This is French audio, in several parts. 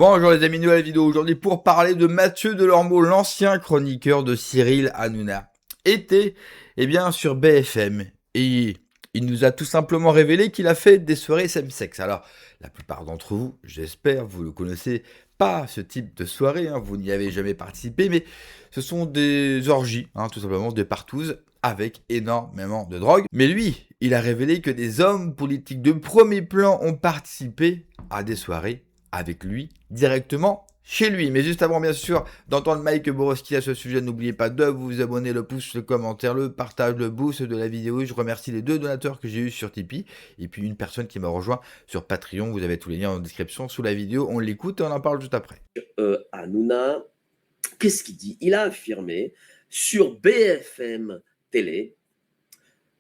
Bonjour les amis, nouvelle vidéo aujourd'hui pour parler de Mathieu Delormeau, l'ancien chroniqueur de Cyril Hanouna. Était sur BFM et il nous a tout simplement révélé qu'il a fait des soirées same-sex. Alors, la plupart d'entre vous, j'espère, vous le connaissez pas ce type de soirée, vous n'y avez jamais participé, mais ce sont des orgies, tout simplement des partouzes avec énormément de drogue. Mais lui, il a révélé que des hommes politiques de premier plan ont participé à des soirées avec lui directement chez lui. Mais juste avant, bien sûr, d'entendre Mike Borowski à ce sujet, n'oubliez pas de vous abonner, le pouce, le commentaire, le partage, le boost de la vidéo. Je remercie les 2 donateurs que j'ai eu sur Tipeee et puis une personne qui m'a rejoint sur Patreon. Vous avez tous les liens en description sous la vidéo. On l'écoute et on en parle juste après. Hanouna, qu'est-ce qu'il dit? Il a affirmé sur BFM Télé: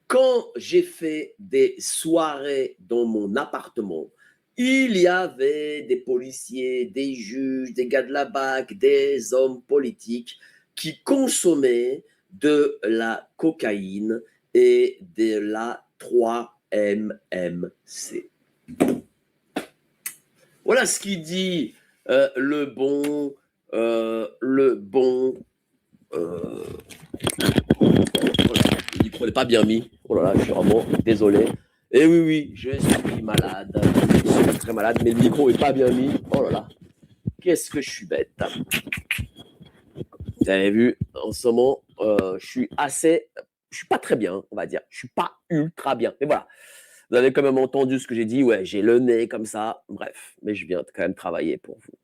quand j'ai fait des soirées dans mon appartement, il y avait des policiers, des juges, des gars de la BAC, des hommes politiques qui consommaient de la cocaïne et de la 3-MMC. Voilà ce qu'il dit le bon. Voilà, le micro n'est pas bien mis. Oh là là, je suis vraiment désolé. Et oui, je suis malade. Je suis très malade, mais le micro n'est pas bien mis. Oh là là, qu'est-ce que je suis bête. Vous avez vu, en ce moment, je suis pas très bien, on va dire. Je suis pas ultra bien. Mais voilà, vous avez quand même entendu ce que j'ai dit. Ouais, j'ai le nez comme ça. Bref, mais je viens quand même travailler pour vous.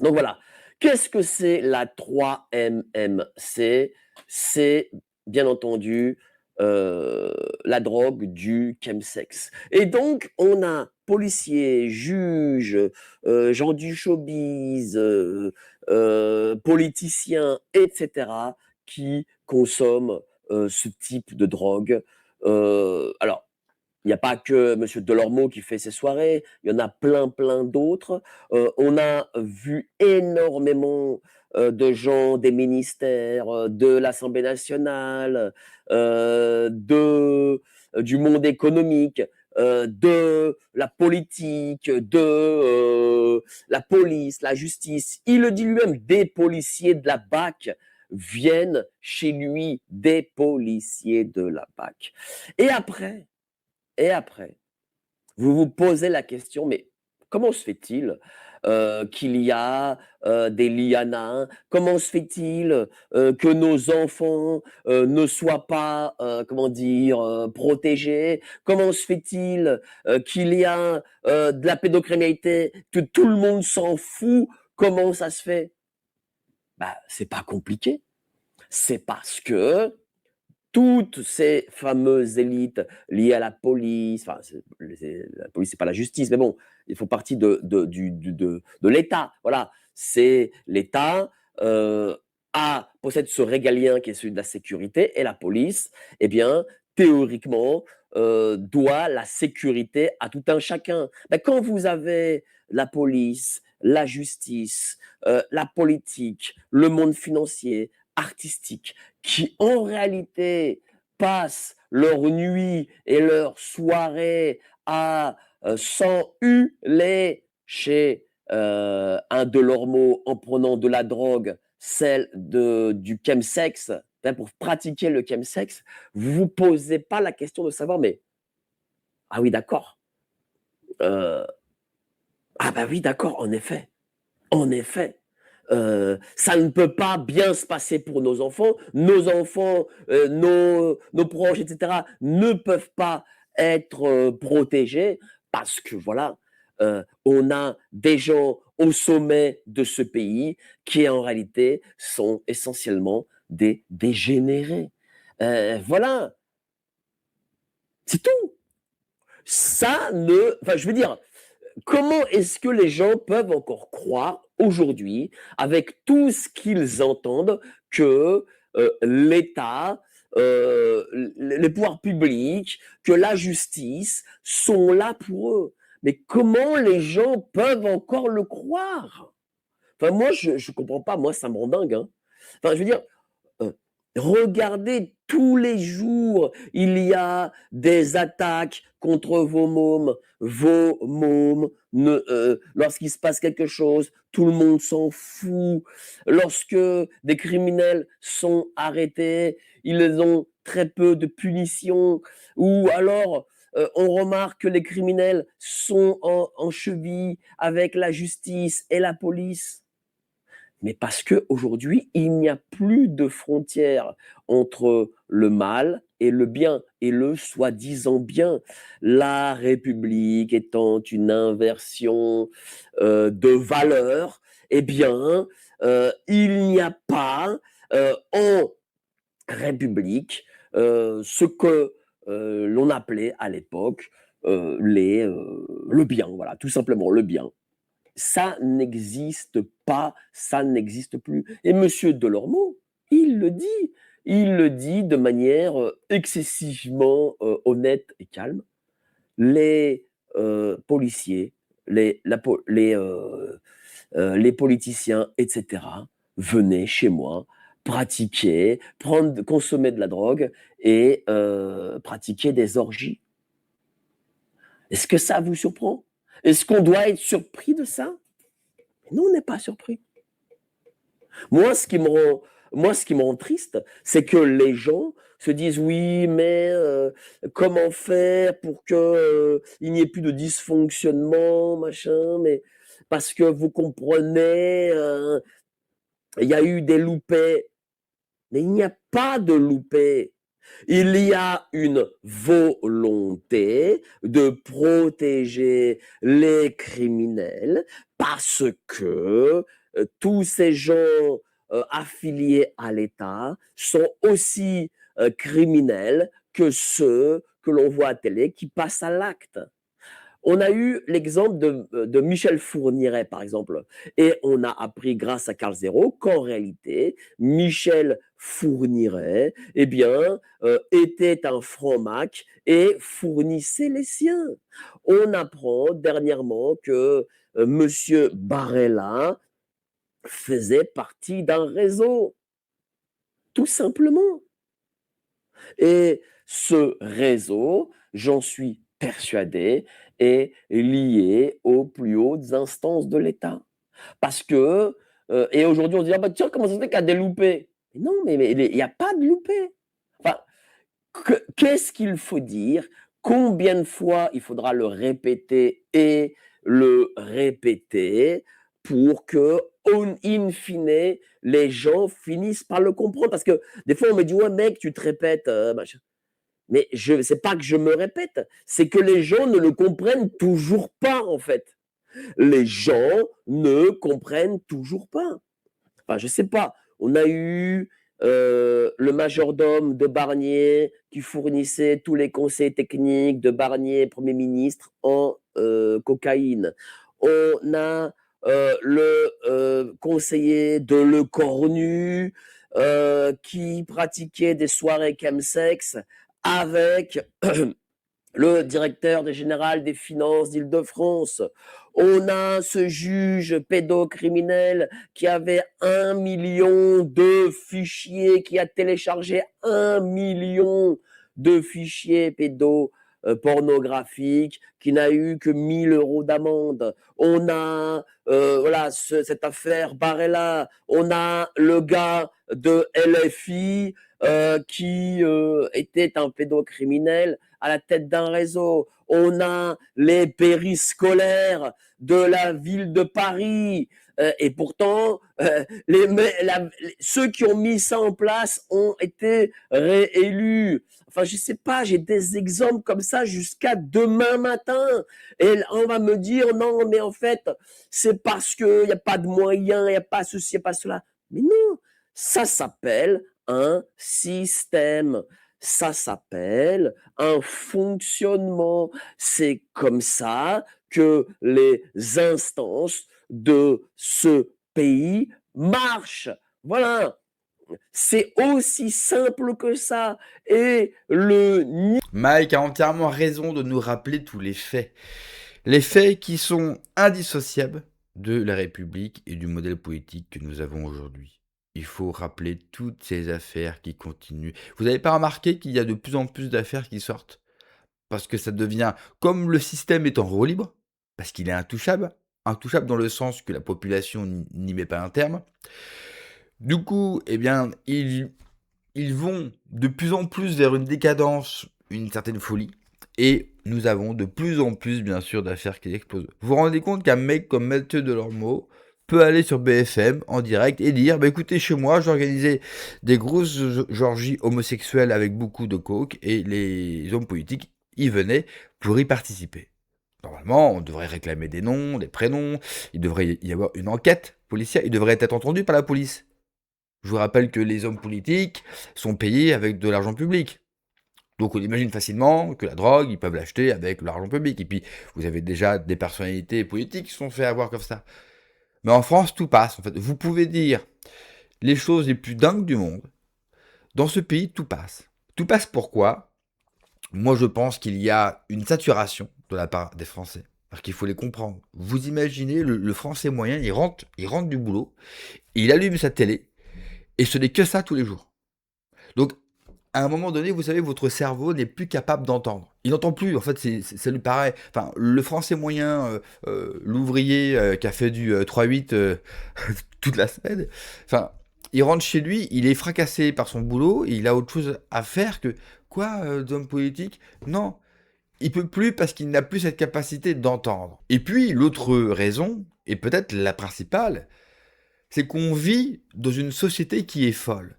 Donc voilà, qu'est-ce que c'est la 3-MMC? C'est bien entendu la drogue du chemsex. Et donc, on a policiers, juges, gens du showbiz, politiciens, etc., qui consomment ce type de drogue. Alors, il n'y a pas que M. Delormeau qui fait ses soirées, il y en a plein d'autres. On a vu énormément de gens des ministères, de l'Assemblée nationale, du monde économique, de la politique, de la police, la justice. Il le dit lui-même, des policiers de la BAC viennent chez lui, des policiers de la BAC. Et après, vous vous posez la question, mais comment se fait-il qu'il y a des lianas? Comment se fait-il que nos enfants ne soient pas, protégés? Comment se fait-il qu'il y a de la pédocriminalité, que tout le monde s'en fout? Comment ça se fait? C'est pas compliqué. C'est parce que toutes ces fameuses élites liées à la police, enfin, la police, c'est pas la justice, mais bon, ils font partie de l'État. Voilà, c'est l'État possède ce régalien qui est celui de la sécurité, et la police, eh bien, théoriquement, doit la sécurité à tout un chacun. Quand vous avez la police, la justice, la politique, le monde financier, artistique, qui en réalité passent leur nuit et leur soirée à s'enhuler chez un Delormeau en prenant de la drogue, celle du chemsex, pour pratiquer le chemsex, vous ne vous posez pas la question de savoir, mais ah oui, d'accord. Oui, d'accord, en effet. Ça ne peut pas bien se passer pour nos enfants. Nos enfants, nos proches, etc., ne peuvent pas être protégés parce que, voilà, on a des gens au sommet de ce pays qui, en réalité, sont essentiellement des dégénérés. Voilà, c'est tout. Je veux dire, comment est-ce que les gens peuvent encore croire aujourd'hui, avec tout ce qu'ils entendent, que l'État, les pouvoirs publics, que la justice sont là pour eux? Mais comment les gens peuvent encore le croire? Moi, je ne comprends pas. Moi, ça me rend dingue. Je veux dire, regardez Tous les jours, il y a des attaques contre vos mômes. Vos mômes, lorsqu'il se passe quelque chose, tout le monde s'en fout. Lorsque des criminels sont arrêtés, ils ont très peu de punitions. Ou alors, on remarque que les criminels sont en cheville avec la justice et la police. Mais parce qu'aujourd'hui, il n'y a plus de frontières entre le mal et le bien, et le soi-disant bien. La République étant une inversion de valeurs, eh bien, il n'y a pas en République ce que l'on appelait à l'époque le bien, voilà, tout simplement le bien. Ça n'existe pas, ça n'existe plus. Et Monsieur Delormeau, il le dit de manière excessivement honnête et calme. Les policiers, les politiciens, etc., venaient chez moi, pratiquer, consommer de la drogue et pratiquer des orgies. Est-ce que ça vous surprend? Est-ce qu'on doit être surpris de ça? Non, on n'est pas surpris. Moi, ce qui me rend triste, c'est que les gens se disent oui, mais comment faire pour que il n'y ait plus de dysfonctionnement, machin, mais parce que vous comprenez, il y a eu des loupés. Mais il n'y a pas de loupés. Il y a une volonté de protéger les criminels parce que tous ces gens affiliés à l'État sont aussi criminels que ceux que l'on voit à télé qui passent à l'acte. On a eu l'exemple de Michel Fourniret, par exemple, et on a appris grâce à Carl Zero qu'en réalité, Michel Fourniret, eh bien, était un franc-mac et fournissait les siens. On apprend dernièrement que Monsieur Barella faisait partie d'un réseau, tout simplement. Et ce réseau, j'en suis persuadé, est lié aux plus hautes instances de l'État. Parce que, et aujourd'hui on se dit, ah bah tiens, comment ça se fait qu'il y a des loupés? Mais non, mais il n'y a pas de loupés. Enfin, qu'est-ce qu'il faut dire? Combien de fois il faudra le répéter et le répéter pour que, in fine, les gens finissent par le comprendre? Parce que des fois, on me dit, ouais, mec, tu te répètes, machin. Mais c'est pas que je me répète, c'est que les gens ne le comprennent toujours pas, en fait. Les gens ne comprennent toujours pas. Enfin, je sais pas. On a eu le majordome de Barnier qui fournissait tous les conseils techniques de Barnier, Premier ministre, en cocaïne. On a le conseiller de Le Cornu qui pratiquait des soirées chemsex avec le directeur général des finances d'Île-de-France. On a ce juge pédocriminel qui avait 1 million de fichiers, qui a téléchargé 1 million de fichiers pédopornographiques, qui n'a eu que 1 000 € d'amende. On a voilà cette affaire Barella. On a le gars de LFI qui était un pédocriminel à la tête d'un réseau. On a les périscolaires de la ville de Paris. Et pourtant, ceux qui ont mis ça en place ont été réélus. Enfin, je sais pas, j'ai des exemples comme ça jusqu'à demain matin. Et on va me dire, non, mais en fait, c'est parce qu'il n'y a pas de moyens, il n'y a pas ceci, il n'y a pas cela. Mais non, ça s'appelle un système. Ça s'appelle un fonctionnement. C'est comme ça que les instances de ce pays marchent. Voilà. C'est aussi simple que ça. Et Mike a entièrement raison de nous rappeler tous les faits. Les faits qui sont indissociables de la République et du modèle politique que nous avons aujourd'hui. il faut rappeler toutes ces affaires qui continuent. Vous n'avez pas remarqué qu'il y a de plus en plus d'affaires qui sortent? Parce que ça devient comme le système est en roue libre, parce qu'il est intouchable dans le sens que la population n'y met pas un terme. Du coup, eh bien, ils vont de plus en plus vers une décadence, une certaine folie, et nous avons de plus en plus, bien sûr, d'affaires qui explosent. Vous vous rendez compte qu'un mec comme Mathieu Delormeau peut aller sur BFM en direct et dire, bah écoutez, chez moi, j'organisais des grosses orgies homosexuelles avec beaucoup de coke, et les hommes politiques y venaient pour y participer. Normalement, on devrait réclamer des noms, des prénoms, il devrait y avoir une enquête policière, il devrait être entendu par la police. Je vous rappelle que les hommes politiques sont payés avec de l'argent public. Donc on imagine facilement que la drogue, ils peuvent l'acheter avec l'argent public. Et puis, vous avez déjà des personnalités politiques qui se sont fait avoir comme ça. Mais en France, tout passe. En fait, vous pouvez dire les choses les plus dingues du monde. Dans ce pays, tout passe. Tout passe pourquoi? Moi, je pense qu'il y a une saturation de la part des Français. Parce qu'il faut les comprendre. Vous imaginez, le Français moyen, il rentre du boulot, il allume sa télé, et ce n'est que ça tous les jours. Donc, à un moment donné, vous savez, votre cerveau n'est plus capable d'entendre. Il n'entend plus, en fait, ça lui paraît... Enfin, le français moyen, l'ouvrier qui a fait du 3-8 toute la semaine, enfin, il rentre chez lui, il est fracassé par son boulot, et il a autre chose à faire que... Quoi, d'homme politique? Non, il peut plus parce qu'il n'a plus cette capacité d'entendre. Et puis, l'autre raison, et peut-être la principale, c'est qu'on vit dans une société qui est folle.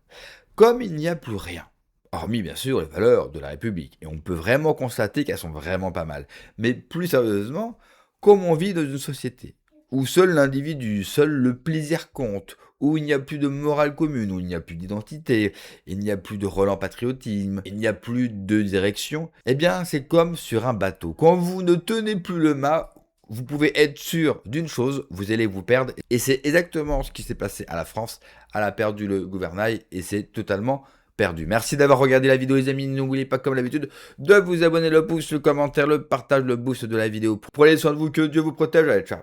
Comme il n'y a plus rien, hormis bien sûr les valeurs de la République, et on peut vraiment constater qu'elles sont vraiment pas mal, mais plus sérieusement, comme on vit dans une société où seul l'individu, seul le plaisir compte, où il n'y a plus de morale commune, où il n'y a plus d'identité, il n'y a plus de relent patriotisme, il n'y a plus de direction, eh bien c'est comme sur un bateau. Quand vous ne tenez plus le mât, vous pouvez être sûr d'une chose, vous allez vous perdre. Et c'est exactement ce qui s'est passé à la France. Elle a perdu le gouvernail et c'est totalement perdu. Merci d'avoir regardé la vidéo les amis. N'oubliez pas comme d'habitude de vous abonner, le pouce, le commentaire, le partage, le boost de la vidéo. Prenez soin de vous, que Dieu vous protège. Allez, ciao.